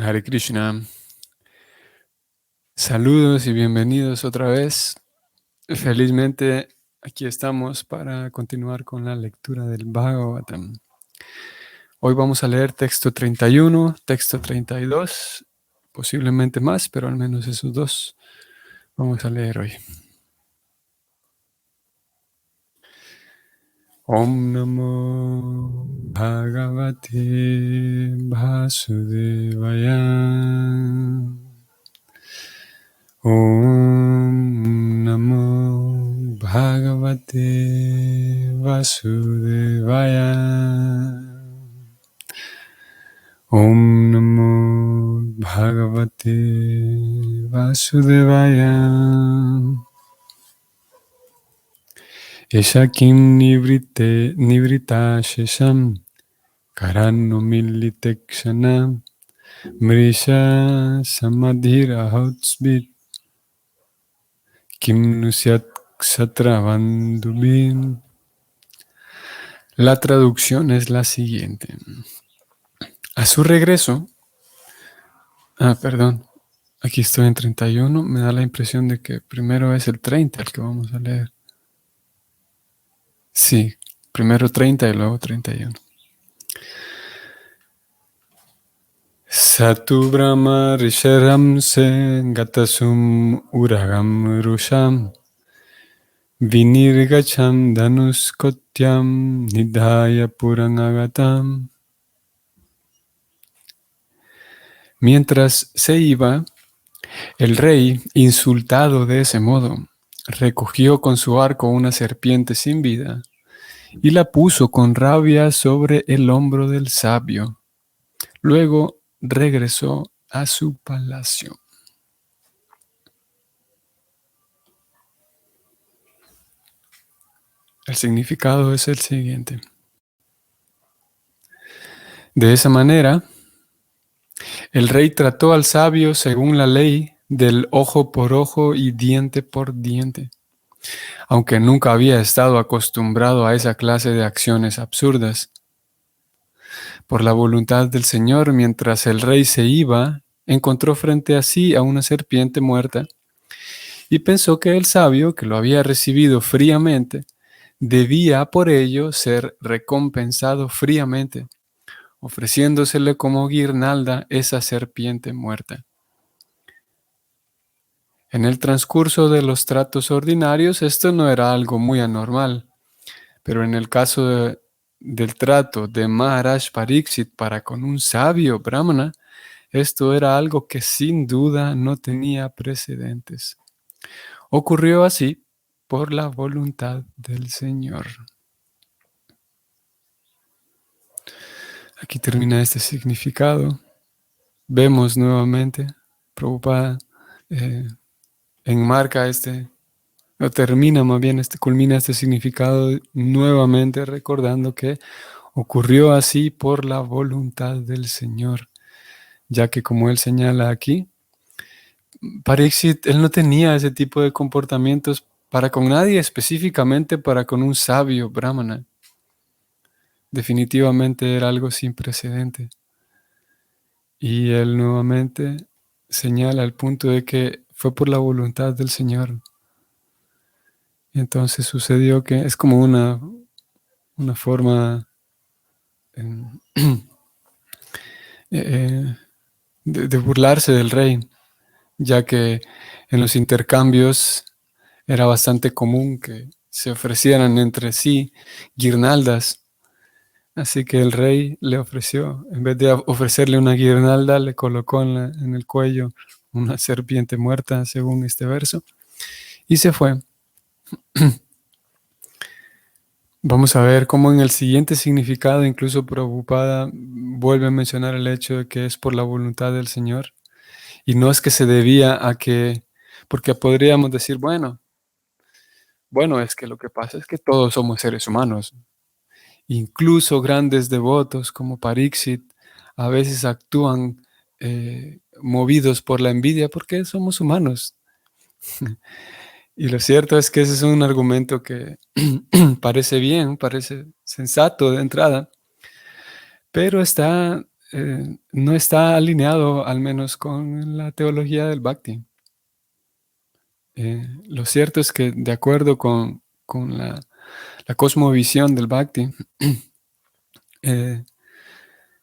Hare Krishna. Saludos y bienvenidos otra vez. Felizmente aquí estamos para continuar con la lectura del Bhagavatam. Hoy vamos a leer texto 31, texto 32, posiblemente más, pero al menos esos dos vamos a leer hoy. Om Namo Bhagavate Vasudevaya. Om Namo Bhagavate Vasudevaya. Om Namo Bhagavate Vasudevaya. Eshakim nivrita shesham karano militekshana mrisha samadhira hotsbit kim nusyat ksatravandubim. La traducción es la siguiente. A su regreso, perdón, aquí estoy en 31, me da la impresión de que primero es el 30 el que vamos a leer. Sí, primero 30 y luego 31. Satu Brahma Risharam Se Gatasum Uragam Rusham Vinirgacham Dhanuskotyam Nidhaya Purangagatam. Mientras se iba, el rey, insultado de ese modo, recogió con su arco una serpiente sin vida y la puso con rabia sobre el hombro del sabio. Luego regresó a su palacio. El significado es el siguiente. De esa manera, el rey trató al sabio según la ley del ojo por ojo y diente por diente. Aunque nunca había estado acostumbrado a esa clase de acciones absurdas. Por la voluntad del Señor, mientras el rey se iba, encontró frente a sí a una serpiente muerta y pensó que el sabio, que lo había recibido fríamente, debía por ello ser recompensado fríamente, ofreciéndosele como guirnalda esa serpiente muerta. En el transcurso de los tratos ordinarios, esto no era algo muy anormal, pero en el caso del trato de Maharaj Pariksit para con un sabio brahmana, esto era algo que sin duda no tenía precedentes. Ocurrió así por la voluntad del Señor. Aquí termina este significado. Vemos nuevamente, Prabhupada enmarca culmina este significado nuevamente recordando que ocurrió así por la voluntad del Señor, ya que como él señala aquí, Pariksit, él no tenía ese tipo de comportamientos para con nadie, específicamente para con un sabio brahmana. Definitivamente era algo sin precedente. Y él nuevamente señala el punto de que fue por la voluntad del Señor. Y entonces sucedió que es como una forma de burlarse del rey, ya que en los intercambios era bastante común que se ofrecieran entre sí guirnaldas. Así que el rey le ofreció, en vez de ofrecerle una guirnalda, le colocó en el cuello una serpiente muerta, según este verso, y se fue. Vamos a ver cómo en el siguiente significado, incluso Prabhupada vuelve a mencionar el hecho de que es por la voluntad del Señor, y no es que se debía a que, porque podríamos decir, bueno, es que lo que pasa es que todos somos seres humanos. Incluso grandes devotos como Pariksit a veces actúan movidos por la envidia porque somos humanos. Y lo cierto es que ese es un argumento que parece bien, parece sensato de entrada, pero está no está alineado al menos con la teología del Bhakti. Lo cierto es que de acuerdo con la cosmovisión del Bhakti, eh,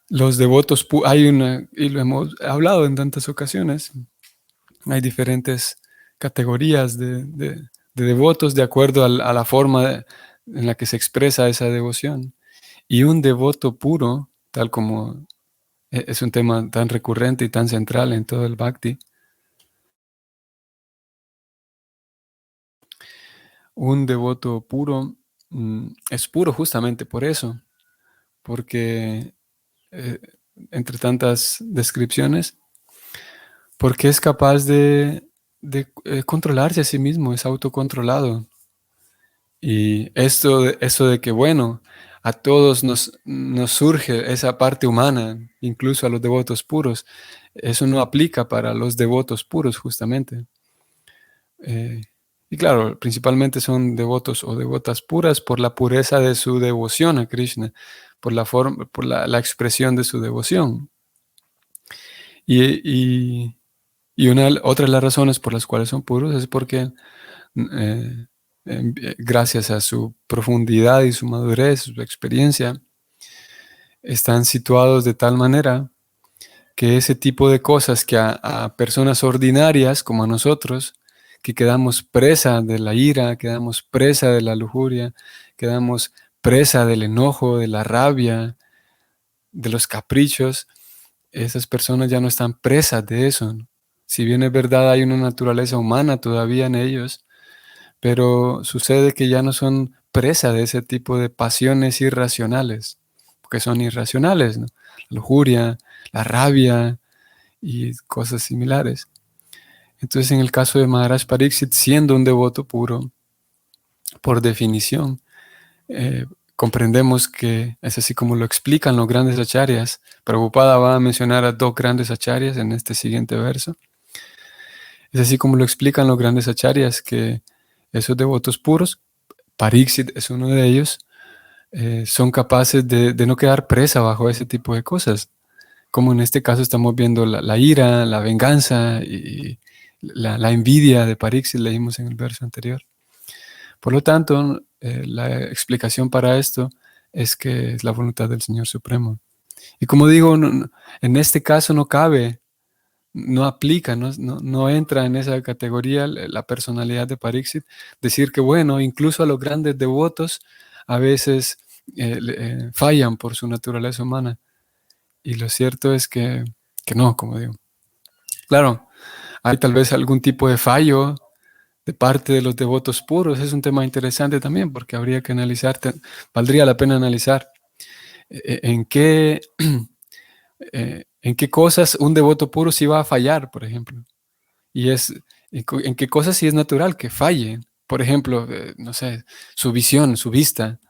los devotos, hay una, y lo hemos hablado en tantas ocasiones, hay diferentes categorías de devotos de acuerdo a la forma en la que se expresa esa devoción. Y un devoto puro, tal como es un tema tan recurrente y tan central en todo el Bhakti, un devoto puro es puro justamente por eso, porque eh, entre tantas descripciones, porque es capaz de controlarse a sí mismo, es autocontrolado. Y eso de que, bueno, a todos nos surge esa parte humana, incluso a los devotos puros, eso no aplica para los devotos puros justamente. Eh, y claro, principalmente son devotos o devotas puras por la pureza de su devoción a Krishna, por la forma, por la expresión de su devoción. Y, y otra de las razones por las cuales son puros es porque eh, gracias a su profundidad y su madurez, su experiencia, están situados de tal manera que ese tipo de cosas que a personas ordinarias como a nosotros, que quedamos presa de la ira, quedamos presa de la lujuria, quedamos presa del enojo, de la rabia, de los caprichos, esas personas ya no están presas de eso, ¿no? Si bien es verdad, hay una naturaleza humana todavía en ellos, pero sucede que ya no son presa de ese tipo de pasiones irracionales, porque son irracionales, ¿no? La lujuria, la rabia y cosas similares. Entonces, en el caso de Maharaj Pariksit, siendo un devoto puro, por definición, comprendemos que es así como lo explican los grandes acharyas. Prabhupada va a mencionar a dos grandes acharyas en este siguiente verso. Es así como lo explican los grandes acharyas, que esos devotos puros, Pariksit es uno de ellos, son capaces de no quedar presa bajo ese tipo de cosas. Como en este caso estamos viendo la ira, la venganza y la envidia de Pariksit, leímos en el verso anterior. Por lo tanto, la explicación para esto es que es la voluntad del Señor Supremo. Y como digo, en este caso no cabe, no aplica, no entra en esa categoría la personalidad de Pariksit, decir que, bueno, incluso a los grandes devotos a veces fallan por su naturaleza humana. Y lo cierto es que no, como digo. Claro, hay tal vez algún tipo de fallo de parte de los devotos puros. Es un tema interesante también porque habría que analizar, valdría la pena analizar en qué, en qué cosas un devoto puro sí va a fallar, por ejemplo. Y en qué cosas sí es natural que falle. Por ejemplo, no sé, su visión, su vista.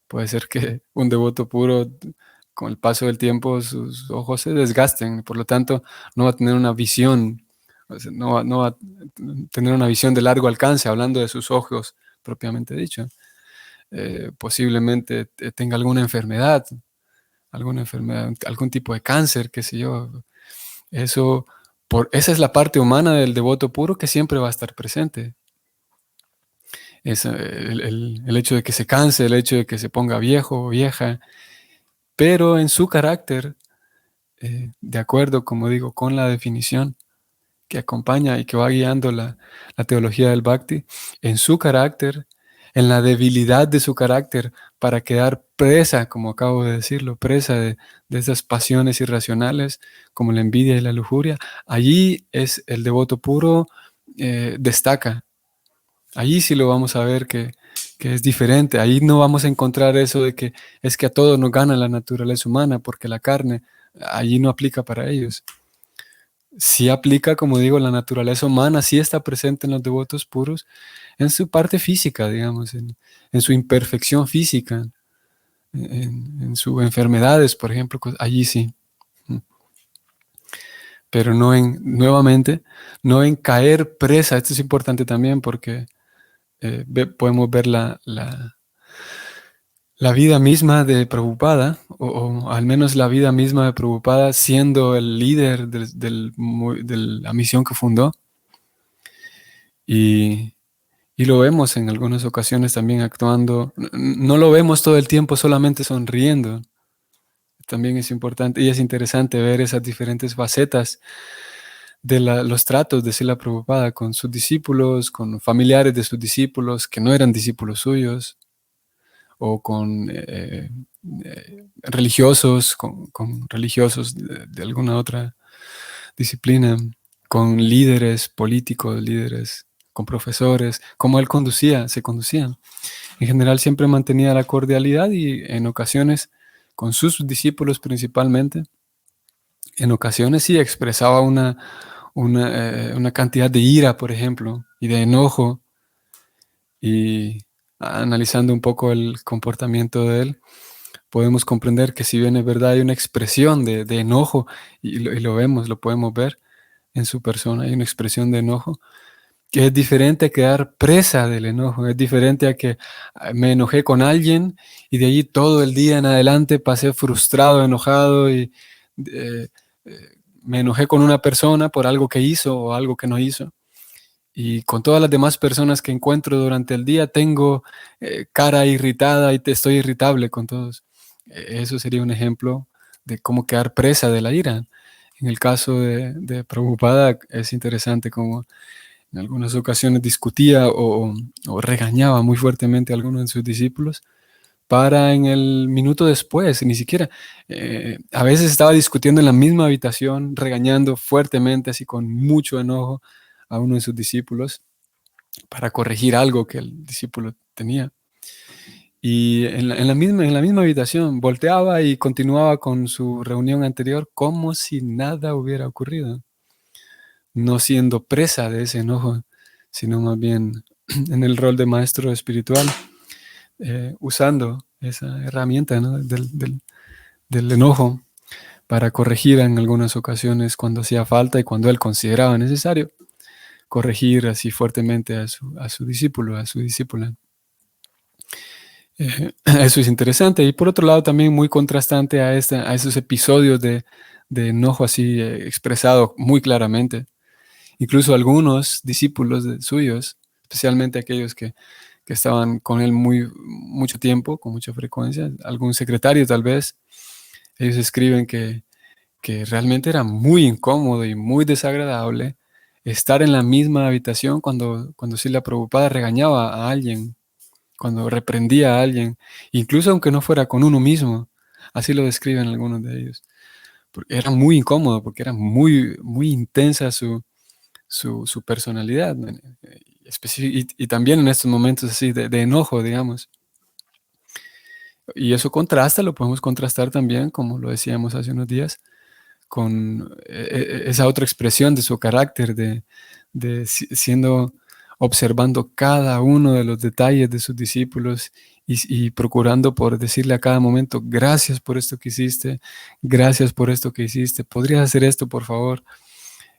Puede ser que un devoto puro, con el paso del tiempo, sus ojos se desgasten. Por lo tanto, no va a tener una visión, o sea, no va a tener una visión de largo alcance, hablando de sus ojos propiamente dicho. Posiblemente tenga alguna enfermedad, algún tipo de cáncer, qué sé yo. Eso, esa es la parte humana del devoto puro que siempre va a estar presente. Es el hecho de que se canse, el hecho de que se ponga viejo o vieja, pero en su carácter, de acuerdo, como digo, con la definición que acompaña y que va guiando la teología del Bhakti, en su carácter, en la debilidad de su carácter, para quedar presa, como acabo de decirlo, presa de esas pasiones irracionales, como la envidia y la lujuria, allí es el devoto puro, destaca. Allí sí lo vamos a ver que es diferente. Ahí no vamos a encontrar eso de que es que a todos nos gana la naturaleza humana, porque la carne allí no aplica para ellos. Sí aplica, como digo, la naturaleza humana, sí está presente en los devotos puros, en su parte física, digamos, en su imperfección física, en sus enfermedades, por ejemplo, allí sí. Pero no nuevamente, no en caer presa. Esto es importante también porque podemos ver la la vida misma de Prabhupada, o al menos la vida misma de Prabhupada, siendo el líder de la misión que fundó. Y, y lo vemos en algunas ocasiones también actuando. No lo vemos todo el tiempo solamente sonriendo. También es importante y es interesante ver esas diferentes facetas de los tratos de Srila Prabhupada con sus discípulos, con familiares de sus discípulos que no eran discípulos suyos, o con religiosos, con religiosos de alguna otra disciplina, con líderes políticos, líderes, con profesores, como él se conducía. En general siempre mantenía la cordialidad y en ocasiones, con sus discípulos principalmente, en ocasiones sí expresaba una cantidad de ira, por ejemplo, y de enojo, y analizando un poco el comportamiento de él, podemos comprender que si bien es verdad hay una expresión de enojo, y lo vemos, lo podemos ver en su persona, hay una expresión de enojo, que es diferente a quedar presa del enojo, es diferente a que me enojé con alguien y de allí todo el día en adelante pasé frustrado, enojado y eh, me enojé con una persona por algo que hizo o algo que no hizo. Y con todas las demás personas que encuentro durante el día tengo cara irritada y estoy irritable con todos. Eso sería un ejemplo de cómo quedar presa de la ira. En el caso de Prabhupada es interesante cómo en algunas ocasiones discutía o regañaba muy fuertemente a algunos de sus discípulos para en el minuto después, ni siquiera, a veces estaba discutiendo en la misma habitación, regañando fuertemente, así con mucho enojo a uno de sus discípulos para corregir algo que el discípulo tenía. Y en la misma habitación volteaba y continuaba con su reunión anterior como si nada hubiera ocurrido, no siendo presa de ese enojo, sino más bien en el rol de maestro espiritual, usando esa herramienta, ¿no? del enojo para corregir en algunas ocasiones cuando hacía falta y cuando él consideraba necesario corregir así fuertemente a su discípulo, a su discípula. Eso es interesante. Y por otro lado, también muy contrastante a esos episodios de enojo así expresado muy claramente. Incluso algunos discípulos suyos, especialmente aquellos que estaban con él mucho tiempo, con mucha frecuencia, algún secretario tal vez, ellos escriben que realmente era muy incómodo y muy desagradable estar en la misma habitación cuando Srila Prabhupada regañaba a alguien, cuando reprendía a alguien, incluso aunque no fuera con uno mismo. Así lo describen algunos de ellos. Porque era muy incómodo, porque era muy, muy intensa su personalidad, ¿no? Y también en estos momentos así de enojo, digamos. Y eso contrasta, lo podemos contrastar también, como lo decíamos hace unos días, con esa otra expresión de su carácter, observando cada uno de los detalles de sus discípulos y procurando por decirle a cada momento, gracias por esto que hiciste, gracias por esto que hiciste, ¿podrías hacer esto, por favor?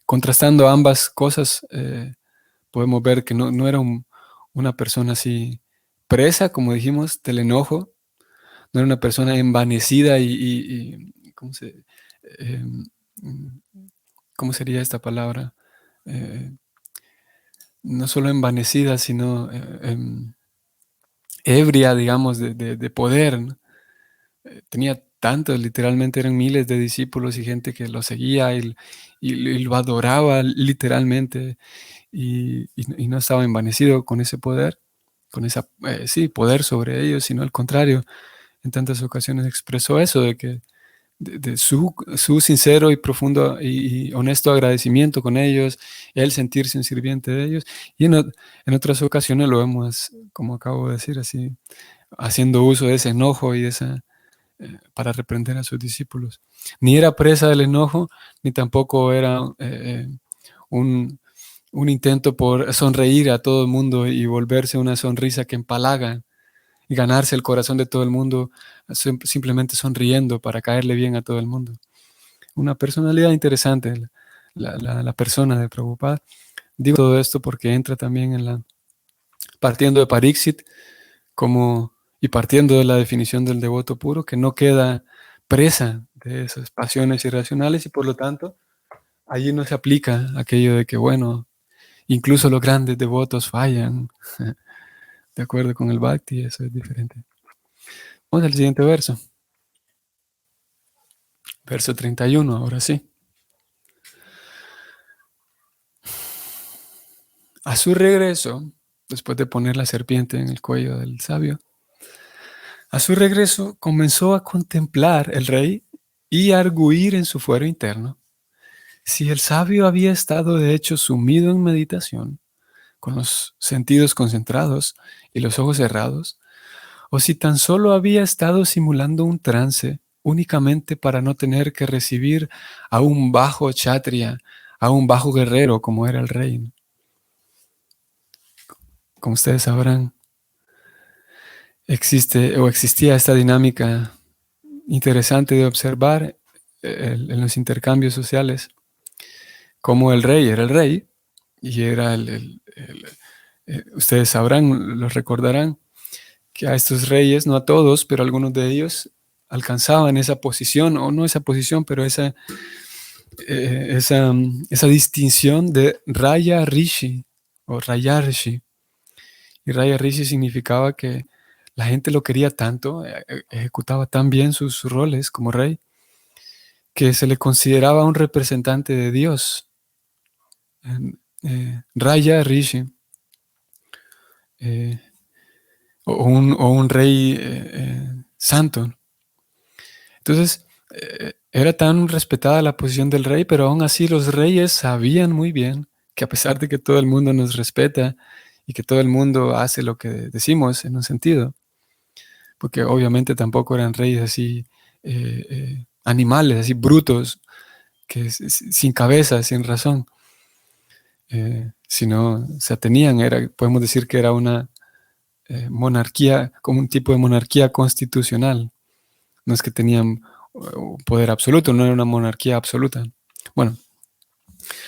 Contrastando ambas cosas, podemos ver que no era una persona así presa, como dijimos, del enojo, no era una persona envanecida em, ¿cómo sería esta palabra? Eh, no solo envanecida, sino ebria, digamos, de poder, ¿no? Tenía tantos, literalmente eran miles de discípulos y gente que lo seguía y lo adoraba literalmente y no estaba envanecido con ese poder, con ese sí, poder sobre ellos, sino al contrario, en tantas ocasiones expresó eso de que de su sincero y profundo y honesto agradecimiento con ellos, él sentirse un sirviente de ellos. Y en otras ocasiones lo vemos, como acabo de decir, así, haciendo uso de ese enojo y para reprender a sus discípulos. Ni era presa del enojo, ni tampoco era un, un intento por sonreír a todo el mundo y volverse una sonrisa que empalaga y ganarse el corazón de todo el mundo simplemente sonriendo para caerle bien a todo el mundo. Una personalidad interesante, la persona de Prabhupada. Digo todo esto porque entra también partiendo de Pariksit, como Y partiendo de la definición del devoto puro, que no queda presa de esas pasiones irracionales y por lo tanto allí no se aplica aquello de que, bueno, incluso los grandes devotos fallan. De acuerdo con el Bhakti, eso es diferente. Vamos al siguiente verso. Verso 31, ahora sí. A su regreso, después de poner la serpiente en el cuello del sabio, a su regreso comenzó a contemplar el rey y a arguir en su fuero interno si el sabio había estado de hecho sumido en meditación, con los sentidos concentrados y los ojos cerrados, o si tan solo había estado simulando un trance únicamente para no tener que recibir a un bajo kshatriya, a un bajo guerrero como era el rey. Como ustedes sabrán, existía esta dinámica interesante de observar en los intercambios sociales, como el rey era el rey y era ustedes sabrán, los recordarán, que a estos reyes, no a todos, pero algunos de ellos alcanzaban esa posición, o no esa posición, pero esa distinción de Raya Rishi o Rayarshi. Y Raya Rishi significaba que la gente lo quería tanto, ejecutaba tan bien sus roles como rey, que se le consideraba un representante de Dios. Raya Rishi. O un rey santo. Entonces, era tan respetada la posición del rey, pero aún así los reyes sabían muy bien que a pesar de que todo el mundo nos respeta y que todo el mundo hace lo que decimos en un sentido, porque obviamente tampoco eran reyes así animales, así brutos, que sin cabeza, sin razón, sino se atenían, podemos decir que era una monarquía, como un tipo de monarquía constitucional. No es que tenían poder absoluto, no era una monarquía absoluta. Bueno,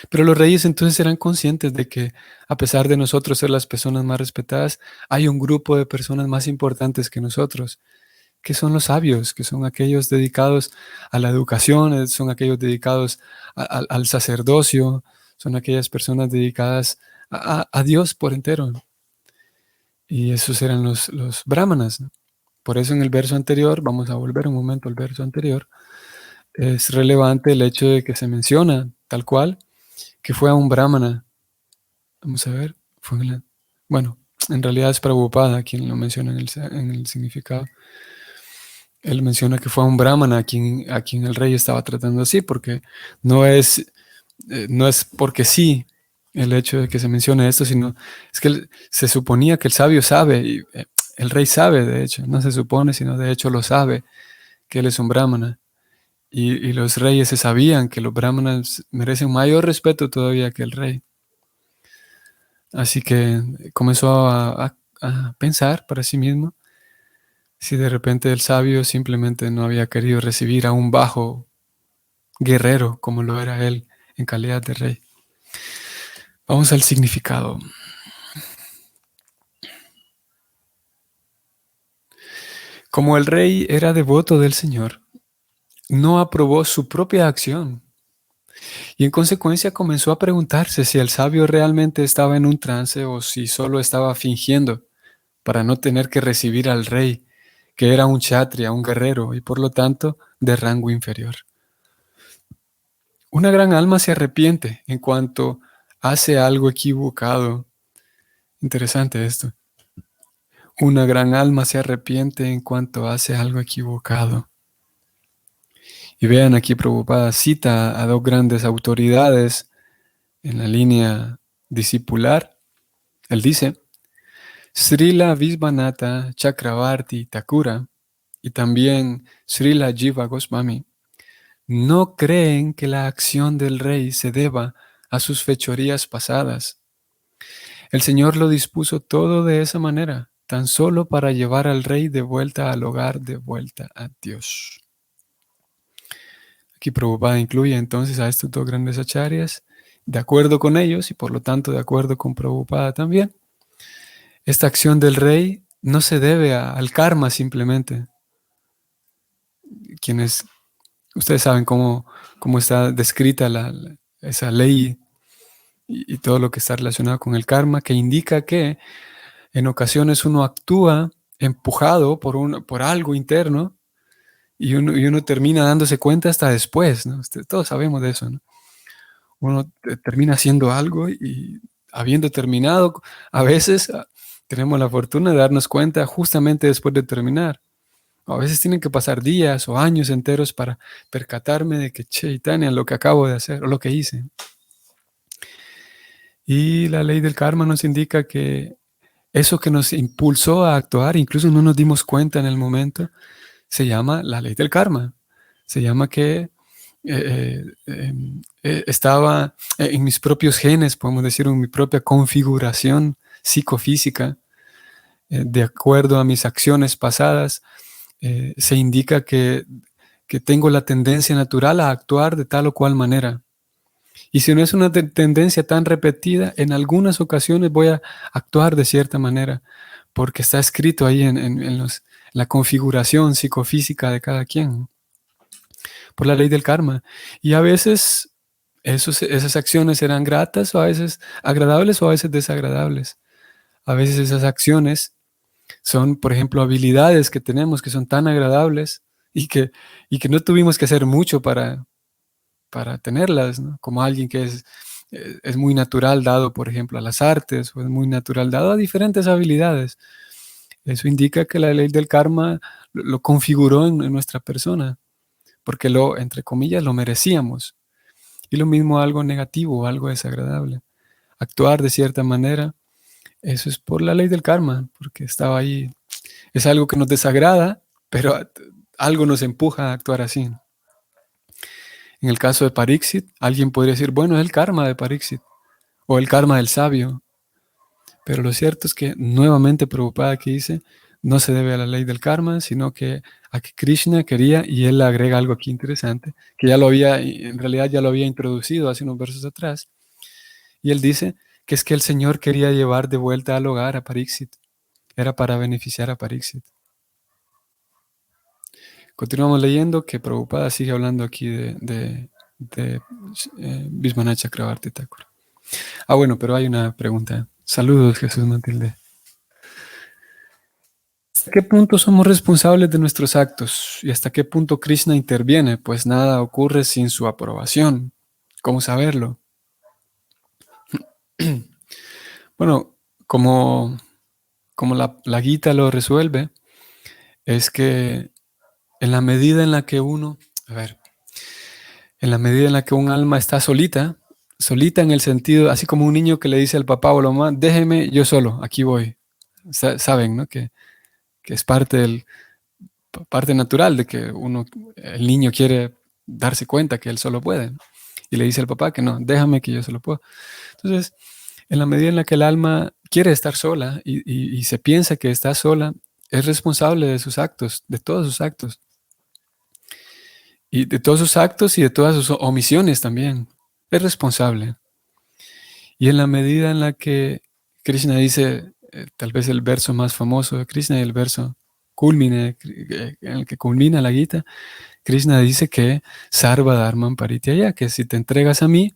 pero los reyes entonces eran conscientes de que a pesar de nosotros ser las personas más respetadas, hay un grupo de personas más importantes que nosotros, que son los sabios, que son aquellos dedicados a la educación, son aquellos dedicados al sacerdocio, son aquellas personas dedicadas a Dios por entero. Y esos eran los brahmanas, ¿no? Por eso en el verso anterior, vamos a volver un momento al verso anterior, es relevante el hecho de que se menciona tal cual que fue a un brahmana. Vamos a ver, bueno, en realidad es Prabhupada quien lo menciona en el significado. Él menciona que fue a un brahmana a quien el rey estaba tratando así, porque no es porque sí el hecho de que se mencione esto, sino es que se suponía que el sabio sabe, y el rey sabe, de hecho, no se supone, sino de hecho lo sabe, que él es un brahmana. Y los reyes se sabían que los brahmanas merecen mayor respeto todavía que el rey. Así que comenzó a pensar para sí mismo si de repente el sabio simplemente no había querido recibir a un bajo guerrero como lo era él en calidad de rey. Vamos al significado. Como el rey era devoto del Señor, no aprobó su propia acción y en consecuencia comenzó a preguntarse si el sabio realmente estaba en un trance o si solo estaba fingiendo para no tener que recibir al rey, que era un kshatriya, un guerrero y por lo tanto de rango inferior. Una gran alma se arrepiente en cuanto hace algo equivocado. Interesante esto. Una gran alma se arrepiente en cuanto hace algo equivocado. Y vean aquí Prabhupada cita a dos grandes autoridades en la línea discipular. Él dice, Srila Visvanatha Chakravarti Thakura y también Srila Jiva Goswami no creen que la acción del rey se deba a sus fechorías pasadas. El Señor lo dispuso todo de esa manera, tan solo para llevar al rey de vuelta al hogar, de vuelta a Dios. Aquí Prabhupada incluye entonces a estos dos grandes acharyas, de acuerdo con ellos y por lo tanto de acuerdo con Prabhupada también. Esta acción del rey no se debe al karma simplemente. Quienes, ustedes saben cómo está descrita esa ley y todo lo que está relacionado con el karma, que indica que en ocasiones uno actúa empujado por algo interno y uno termina dándose cuenta hasta después, ¿no? Todos sabemos de eso, ¿no? Uno termina haciendo algo y habiendo terminado, a veces tenemos la fortuna de darnos cuenta justamente después de terminar. A veces tienen que pasar días o años enteros para percatarme de que, che, Tania, lo que acabo de hacer o lo que hice. Y la ley del karma nos indica que eso que nos impulsó a actuar, incluso no nos dimos cuenta en el momento, se llama la ley del karma. Se llama que estaba en mis propios genes, podemos decir, en mi propia configuración psicofísica, de acuerdo a mis acciones pasadas, se indica que tengo la tendencia natural a actuar de tal o cual manera. Y si no es una tendencia tan repetida, en algunas ocasiones voy a actuar de cierta manera, porque está escrito ahí en la configuración psicofísica de cada quien, por la ley del karma. Y a veces esas acciones serán gratas, o a veces agradables, o a veces desagradables. A veces esas acciones son, por ejemplo, habilidades que tenemos que son tan agradables y que no tuvimos que hacer mucho para tenerlas, ¿no? Como alguien que es muy natural dado, por ejemplo, a las artes, o es muy natural dado a diferentes habilidades. Eso indica que la ley del karma lo configuró en nuestra persona, porque entre comillas, lo merecíamos. Y lo mismo algo negativo, algo desagradable. Actuar de cierta manera, eso es por la ley del karma, porque estaba ahí. Es algo que nos desagrada, pero algo nos empuja a actuar así. En el caso de Pariksit, alguien podría decir, bueno, es el karma de Pariksit, o el karma del sabio. Pero lo cierto es que, nuevamente Prabhupada aquí dice, no se debe a la ley del karma, sino que a que Krishna quería, y él agrega algo aquí interesante, que en realidad ya lo había introducido hace unos versos atrás, y él dice que es que el Señor quería llevar de vuelta al hogar a Pariksit, era para beneficiar a Pariksit. Continuamos leyendo que Prabhupada sigue hablando aquí de Vishwanath Chakravarti Thakur. Bueno, pero hay una pregunta. Saludos, Jesús Matilde. ¿Hasta qué punto somos responsables de nuestros actos? ¿Y hasta qué punto Krishna interviene? Pues nada ocurre sin su aprobación. ¿Cómo saberlo? Bueno, como la Gita lo resuelve, es que en la medida en la que un alma está solita en el sentido, así como un niño que le dice al papá o a la mamá, déjeme yo solo, aquí voy. Saben, ¿no? Que es parte natural de que el niño quiere darse cuenta que él solo puede. Y le dice al papá que no, déjame que yo solo puedo. Entonces, en la medida en la que el alma quiere estar sola y se piensa que está sola, es responsable de sus actos, de todos sus actos. Y de todos sus actos y de todas sus omisiones también. Es responsable. Y en la medida en la que Krishna dice, tal vez el verso más famoso de Krishna, el verso culmine, en el que culmina la Gita, Krishna dice que Sarva Dharman Parityaya, que si te entregas a mí,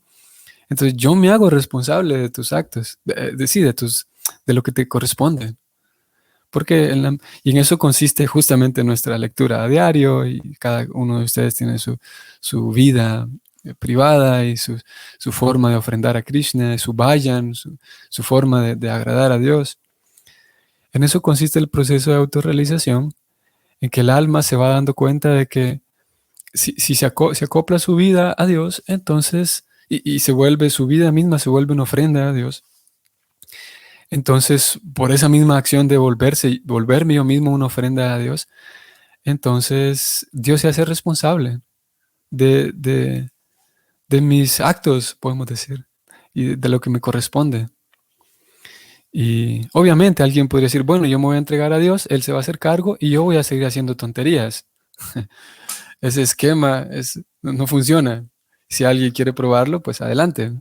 entonces yo me hago responsable de tus actos, de lo que te corresponde. Porque y en eso consiste justamente nuestra lectura a diario, y cada uno de ustedes tiene su vida privada y su forma de ofrendar a Krishna, su bhajan, su forma de agradar a Dios. En eso consiste el proceso de autorrealización, en que el alma se va dando cuenta de que si se acopla su vida a Dios, entonces, y su vida misma se vuelve una ofrenda a Dios. Entonces, por esa misma acción de volverme yo mismo una ofrenda a Dios, entonces Dios se hace responsable de mis actos, podemos decir, y de lo que me corresponde. Y obviamente alguien podría decir, bueno, yo me voy a entregar a Dios, Él se va a hacer cargo y yo voy a seguir haciendo tonterías. Ese esquema no funciona. Si alguien quiere probarlo, pues adelante.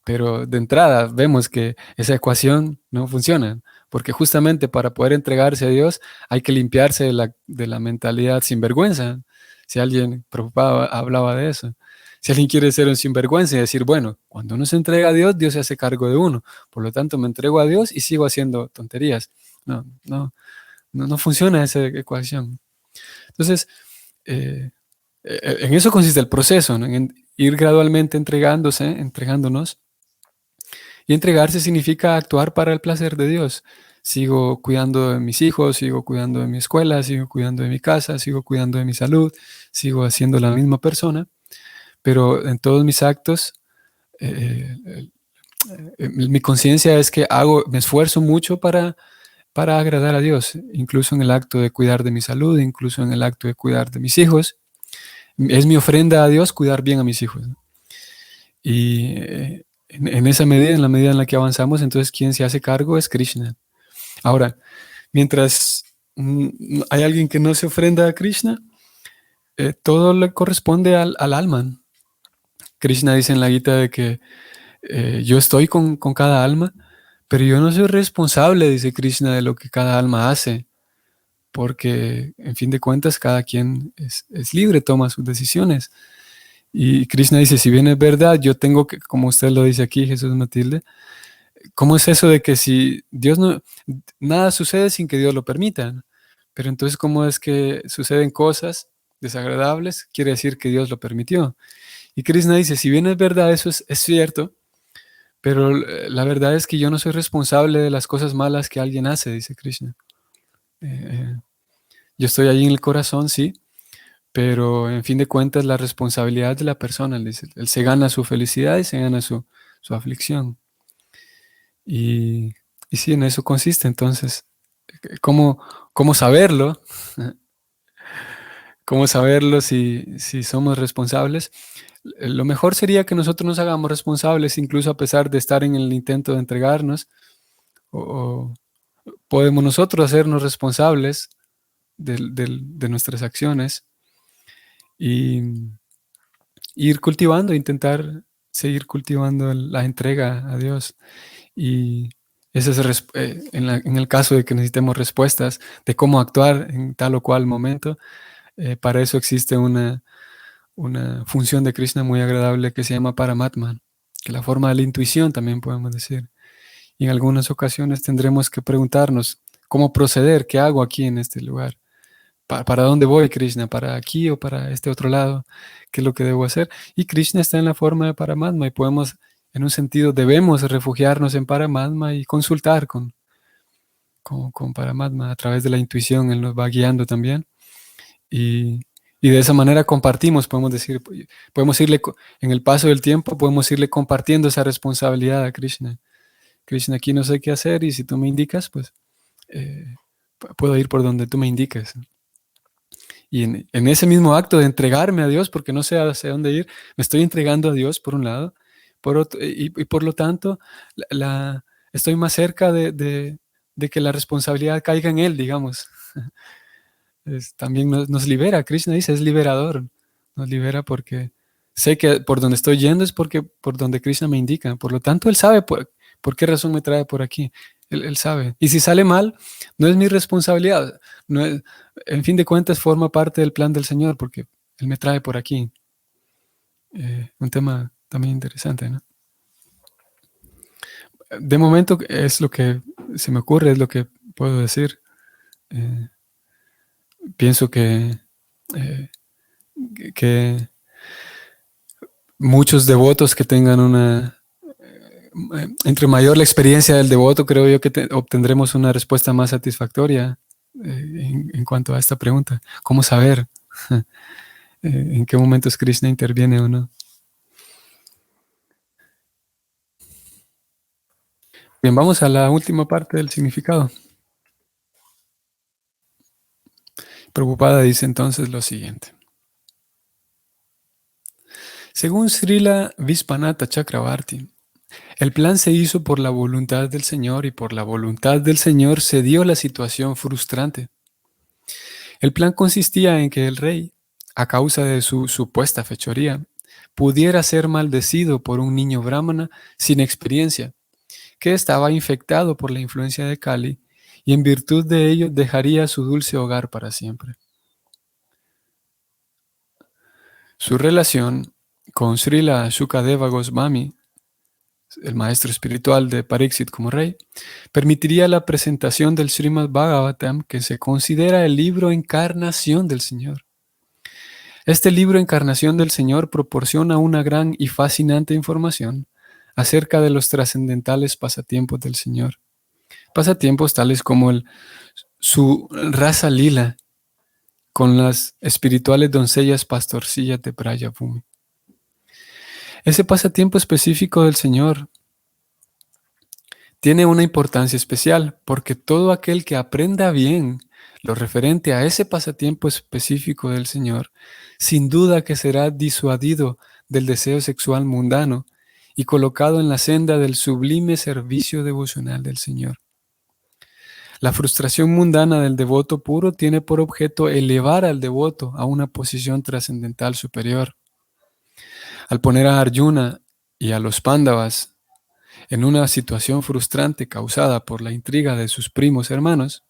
Pero de entrada vemos que esa ecuación no funciona, porque justamente para poder entregarse a Dios hay que limpiarse de la mentalidad sinvergüenza. Si alguien preocupado hablaba de eso. Si alguien quiere ser un sinvergüenza y decir, bueno, cuando uno se entrega a Dios, Dios se hace cargo de uno. Por lo tanto, me entrego a Dios y sigo haciendo tonterías. No funciona esa ecuación. Entonces, en eso consiste el proceso, ¿no? En ir gradualmente entregándonos. Y entregarse significa actuar para el placer de Dios. Sigo cuidando de mis hijos, sigo cuidando de mi escuela, sigo cuidando de mi casa, sigo cuidando de mi salud, sigo haciendo la misma persona, pero en todos mis actos, mi conciencia es que me esfuerzo mucho para agradar a Dios, incluso en el acto de cuidar de mi salud, incluso en el acto de cuidar de mis hijos. Es mi ofrenda a Dios cuidar bien a mis hijos, ¿no? Y en esa medida, en la medida en la que avanzamos, entonces quien se hace cargo es Krishna. Ahora, mientras hay alguien que no se ofrenda a Krishna, todo le corresponde al alma. Krishna dice en la Gita de que yo estoy con cada alma, pero yo no soy responsable, dice Krishna, de lo que cada alma hace, porque en fin de cuentas cada quien es libre, toma sus decisiones. Y Krishna dice, si bien es verdad, yo tengo que, como usted lo dice aquí, Jesús Matilde, ¿cómo es eso de que si Dios no, nada sucede sin que Dios lo permita? ¿No? Pero entonces, ¿cómo es que suceden cosas desagradables? Quiere decir que Dios lo permitió. Y Krishna dice, si bien es verdad, eso es cierto, pero la verdad es que yo no soy responsable de las cosas malas que alguien hace, dice Krishna. Yo estoy allí en el corazón, sí, pero en fin de cuentas la responsabilidad de la persona, dice. Él se gana su felicidad y se gana su aflicción. Y sí, en eso consiste. Entonces, ¿cómo saberlo? ¿Cómo saberlo si somos responsables? Lo mejor sería que nosotros nos hagamos responsables, incluso a pesar de estar en el intento de entregarnos, o podemos nosotros hacernos responsables de nuestras acciones y ir cultivando, intentar seguir cultivando la entrega a Dios. Y ese es en el caso de que necesitemos respuestas de cómo actuar en tal o cual momento, para eso existe una función de Krishna muy agradable que se llama Paramatma, que la forma de la intuición también podemos decir. Y en algunas ocasiones tendremos que preguntarnos cómo proceder, qué hago aquí en este lugar, para dónde voy, Krishna, para aquí o para este otro lado, qué es lo que debo hacer. Y Krishna está en la forma de Paramatma y podemos, en un sentido, debemos refugiarnos en Paramatma y consultar con Paramatma a través de la intuición. Él nos va guiando también. Y de esa manera compartimos, podemos decir, podemos irle, en el paso del tiempo, podemos irle compartiendo esa responsabilidad a Krishna. Krishna, aquí no sé qué hacer y si tú me indicas, pues puedo ir por donde tú me indiques. Y en ese mismo acto de entregarme a Dios, porque no sé hacia dónde ir, me estoy entregando a Dios por un lado, y por lo tanto estoy más cerca de que la responsabilidad caiga en Él, digamos. También nos libera, Krishna dice, es liberador, nos libera porque sé que por donde estoy yendo es porque por donde Krishna me indica, por lo tanto Él sabe por qué razón me trae por aquí, Él sabe, y si sale mal, no es mi responsabilidad, en fin de cuentas forma parte del plan del Señor porque Él me trae por aquí. Un tema también interesante, ¿no? De momento es lo que se me ocurre, es lo que puedo decir. Pienso que muchos devotos que tengan entre mayor la experiencia del devoto, creo yo que obtendremos una respuesta más satisfactoria en cuanto a esta pregunta. ¿Cómo saber en qué momentos Krishna interviene o no? Bien, vamos a la última parte del significado. Prabhupada dice entonces lo siguiente. Según Srila Visvanatha Chakravarti, el plan se hizo por la voluntad del Señor y por la voluntad del Señor se dio la situación frustrante. El plan consistía en que el rey, a causa de su supuesta fechoría, pudiera ser maldecido por un niño brahmana sin experiencia, que estaba infectado por la influencia de Kali y en virtud de ello dejaría su dulce hogar para siempre. Su relación con Srila Shukadeva Goswami, el maestro espiritual de Pariksit como rey, permitiría la presentación del Srimad Bhagavatam, que se considera el libro encarnación del Señor. Este libro encarnación del Señor proporciona una gran y fascinante información acerca de los trascendentales pasatiempos del Señor. Pasatiempos tales como su Rasa Lila con las espirituales doncellas pastorcillas de Braya Bhumi. Ese pasatiempo específico del Señor tiene una importancia especial porque todo aquel que aprenda bien lo referente a ese pasatiempo específico del Señor, sin duda que será disuadido del deseo sexual mundano y colocado en la senda del sublime servicio devocional del Señor. La frustración mundana del devoto puro tiene por objeto elevar al devoto a una posición trascendental superior. Al poner a Arjuna y a los Pándavas en una situación frustrante causada por la intriga de sus primos hermanos,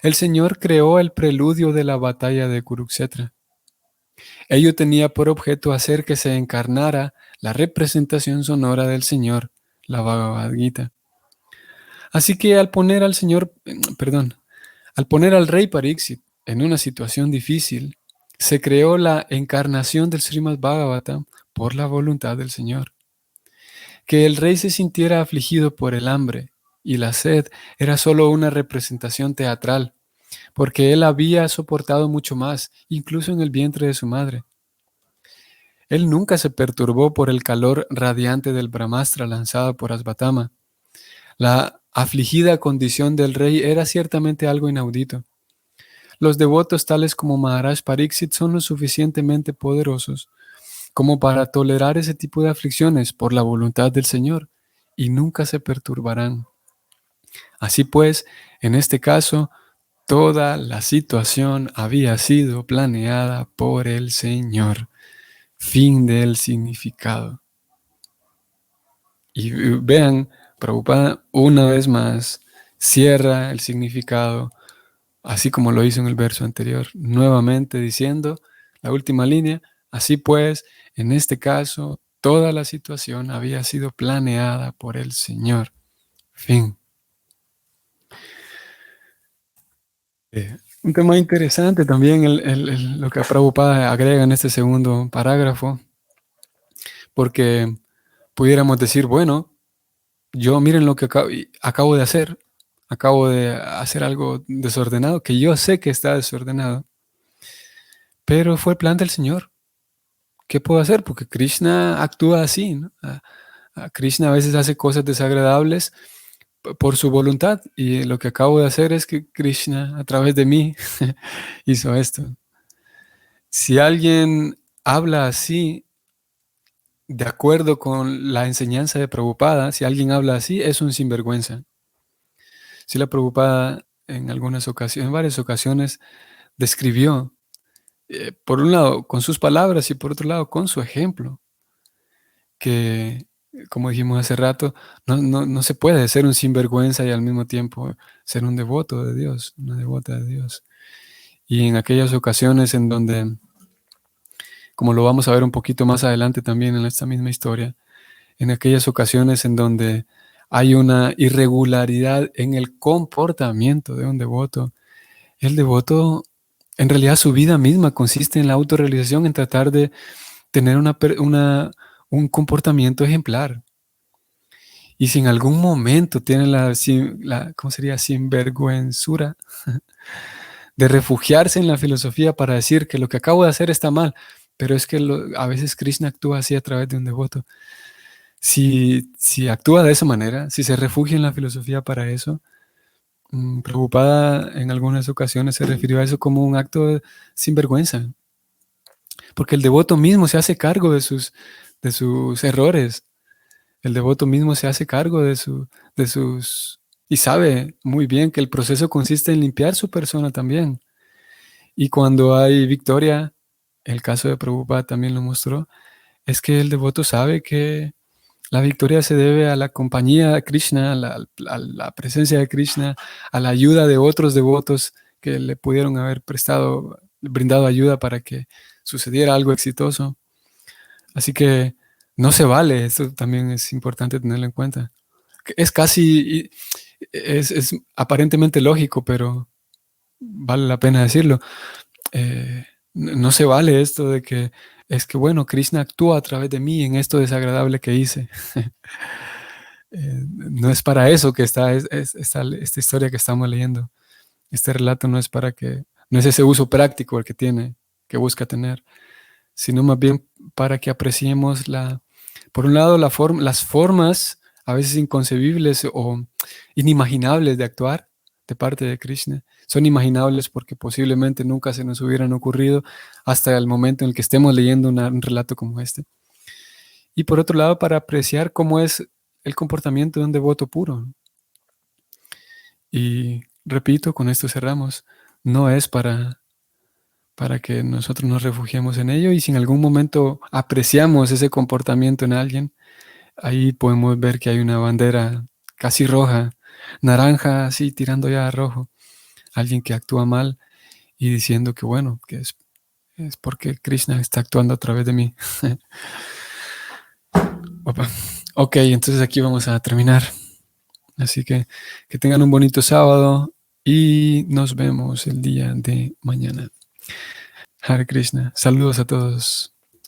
el Señor creó el preludio de la batalla de Kurukshetra. Ello tenía por objeto hacer que se encarnara la representación sonora del Señor, la Bhagavad Gita. Así que al poner al rey Pariksit en una situación difícil, se creó la encarnación del Srimad Bhagavatam por la voluntad del Señor. Que el rey se sintiera afligido por el hambre y la sed era solo una representación teatral, porque él había soportado mucho más, incluso en el vientre de su madre. Él nunca se perturbó por el calor radiante del Brahmastra lanzado por Asvatama. La afligida condición del rey era ciertamente algo inaudito. Los devotos tales como Maharaj Pariksit son lo suficientemente poderosos como para tolerar ese tipo de aflicciones por la voluntad del Señor, y nunca se perturbarán. Así pues, en este caso, toda la situación había sido planeada por el Señor. Fin del significado. Y vean, Prabhupada una vez más cierra el significado, así como lo hizo en el verso anterior, nuevamente diciendo, la última línea, así pues, en este caso, toda la situación había sido planeada por el Señor. Fin. Un tema interesante también lo que Prabhupada agrega en este segundo parágrafo, porque pudiéramos decir, bueno, yo miren lo que acabo de hacer algo desordenado, que yo sé que está desordenado, pero fue el plan del Señor. ¿Qué puedo hacer? Porque Krishna actúa así, ¿no? Krishna a veces hace cosas desagradables por su voluntad, y lo que acabo de hacer es que Krishna a través de mí hizo esto. Si alguien habla así, de acuerdo con la enseñanza de Prabhupada, si alguien habla así, es un sinvergüenza. Si la Prabhupada en varias ocasiones describió, por un lado con sus palabras y por otro lado con su ejemplo, que, como dijimos hace rato, no se puede ser un sinvergüenza y al mismo tiempo ser un devoto de Dios, una devota de Dios. Y en aquellas ocasiones en donde, como lo vamos a ver un poquito más adelante también en esta misma historia, en aquellas ocasiones en donde hay una irregularidad en el comportamiento de un devoto, el devoto, en realidad su vida misma consiste en la autorrealización, en tratar de tener un comportamiento ejemplar. Y si en algún momento tiene ¿cómo sería? Sinvergüenzura de refugiarse en la filosofía para decir que lo que acabo de hacer está mal, pero es que a veces Krishna actúa así a través de un devoto. Si actúa de esa manera, si se refugia en la filosofía para eso, Prabhupada en algunas ocasiones se refirió a eso como un acto de sinvergüenza, porque el devoto mismo se hace cargo de sus errores. El devoto mismo se hace cargo y sabe muy bien que el proceso consiste en limpiar su persona también. Y cuando hay victoria, el caso de Prabhupada también lo mostró, es que el devoto sabe que La victoria se debe a la compañía de Krishna, a la presencia de Krishna, a la ayuda de otros devotos que le pudieron haber brindado ayuda para que sucediera algo exitoso. Así que no se vale, esto también es importante tenerlo en cuenta. Es casi, es aparentemente lógico, pero vale la pena decirlo. No se vale esto de que es que, bueno, Krishna actúa a través de mí en esto desagradable que hice. No es para eso que está esta historia que estamos leyendo. Este relato no es para que, no es ese uso práctico el que tiene, que busca tener, sino más bien para que apreciemos por un lado, las formas a veces inconcebibles o inimaginables de actuar de parte de Krishna. Son imaginables porque posiblemente nunca se nos hubieran ocurrido hasta el momento en el que estemos leyendo un relato como este. Y por otro lado, para apreciar cómo es el comportamiento de un devoto puro. Y repito, con esto cerramos. No es para que nosotros nos refugiemos en ello, y si en algún momento apreciamos ese comportamiento en alguien, ahí podemos ver que hay una bandera casi roja, naranja, así tirando ya a rojo. Alguien que actúa mal y diciendo que bueno, que es porque Krishna está actuando a través de mí. Opa. Ok, entonces aquí vamos a terminar. Así que tengan un bonito sábado y nos vemos el día de mañana. Hare Krishna. Saludos a todos.